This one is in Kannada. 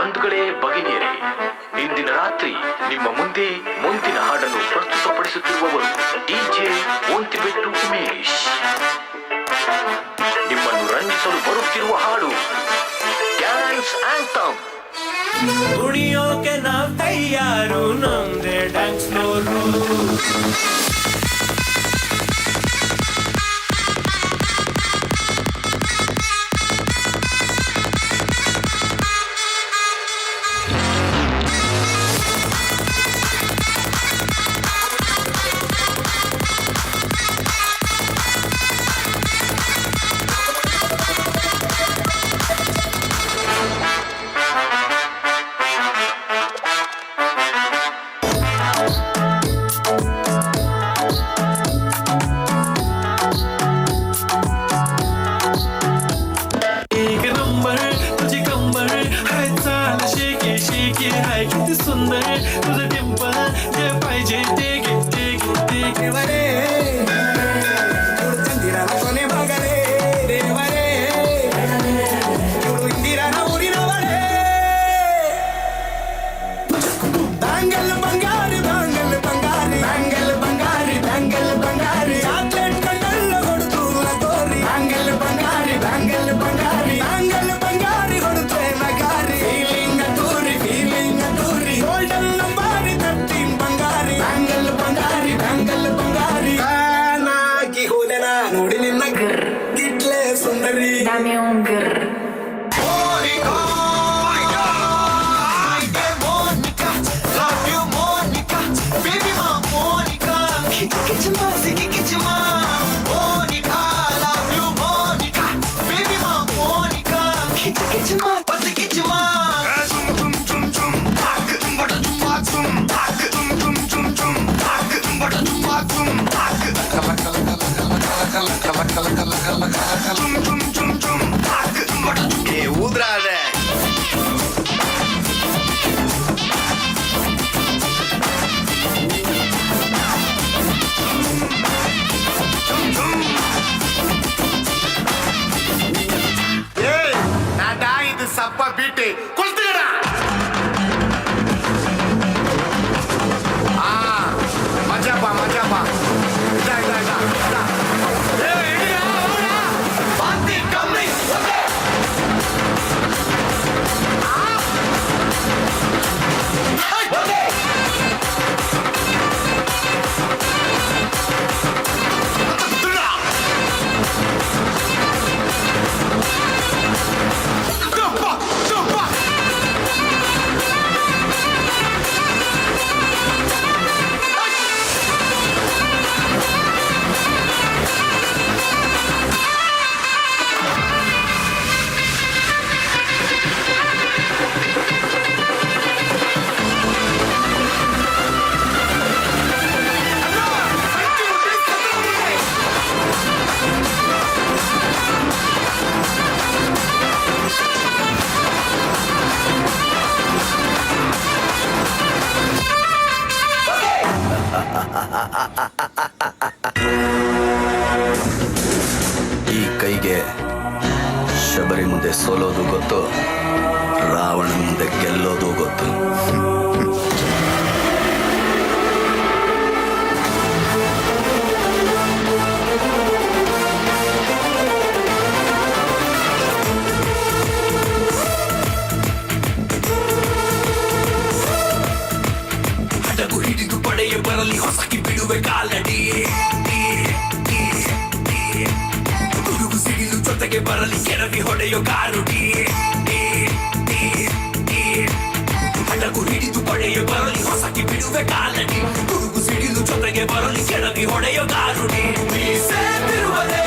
ಬಂಧುಗಳೇ ಭಗಿನಿಯರೇ, ಇಂದಿನ ರಾತ್ರಿ ನಿಮ್ಮ ಮುಂದೆ ಮುಂದಿನ ಹಾಡನ್ನು ಪ್ರಸ್ತುತಪಡಿಸುತ್ತಿರುವವರು ಡಿಜೆ ಒಂತಿಬೆಟ್ಟು ಉಮೇಶ್. ನಿಮ್ಮನ್ನು ರಂಜಿಸಲು ಬರುತ್ತಿರುವ ಹಾಡು ಡ್ಯಾನ್ಸ್ ಆಂಥಮ್. ಕುಣಿಯೋಕೆ ನಾವ್ ತಯಾರು, ನಮ್ದೇ ಡ್ಯಾನ್ಸ್ ಫ್ಲೋರು. हाय किती सुंदर तुझं टेम्पल जे पाहिजे ते घे ते घे ते घे वरे चंदिरा कोणे बघरे देवरे इंदिरा नवरी नवरे बांगल बंगारी बांगल बंगारी बांगल बंगारी बांगल बंगारी चाक्लेट कंडल ಕೊಡುತ್ತೂಲ ಕೋರಿ बांगल बंगारी बांगल बंगारी बांगल बंगारी ಕೊಡುತ್ತೆ ಮಗಾರಿ ಫೀಲಿಂಗ್ ತೂರಿ ಫೀಲಿಂಗ್ ತೂರಿ ಗೋಲ್ಡನ್ ನಂಬಾರಿ 13 ಬಂಗಾರಿ बांगल बंगारी बांगल बंगारी ನಾಗಿ ಹೋದೆನ ನೋಡಿ ನಿನ್ನ ಗಿಟ್ಲೆ ಸುಂದರಿ Dame un grr. ಊದ್ರಾದೆ நாடா இது சப்பா பீட்டு கொளுத்துக்கடா. மஜாப்பா மஜாப்பா இதா இதா இதா இதா. ஏய் இடியா ஓடா பாத்தி கம்மி ஓகே. ஓகே ಈ ಕೈಗೆ ಶಬರಿ ಮುಂದೆ ಸೋಲೋದು ಗೊತ್ತು, ರಾವಣ ಮುಂದೆ ಗೆಲ್ಲೋದು ಗೊತ್ತು. ಹಡಗು ಹಿಡಿದು ಪಡೆಯ ಬರಲಿ ಹೊಸಕಿ ಬಿಡುವೆ ಕಾಲಡಿ. ಗುಡುಗು ಸಿಡಿಲು ಜೊತೆಗೆ ಬರಲಿ ಕೆರವಿ ಹೊಡೆಯೋ ಗಾರುಡಿ. ಹಡಗು ಹಿಡಿದು ಪಡೆಯ ಬರಲಿ ಹೊಸಕಿ ಬಿಡುವೆ ಕಾಲಡಿ. ಗುಡುಗು ಸಿಡಿಲು ಜೊತೆಗೆ ಬರಲಿ ಕೆರವಿ ಹೊಡೆಯೋ ಗಾರುಡಿ. ಮೀಸೆ ತಿರುವದೆ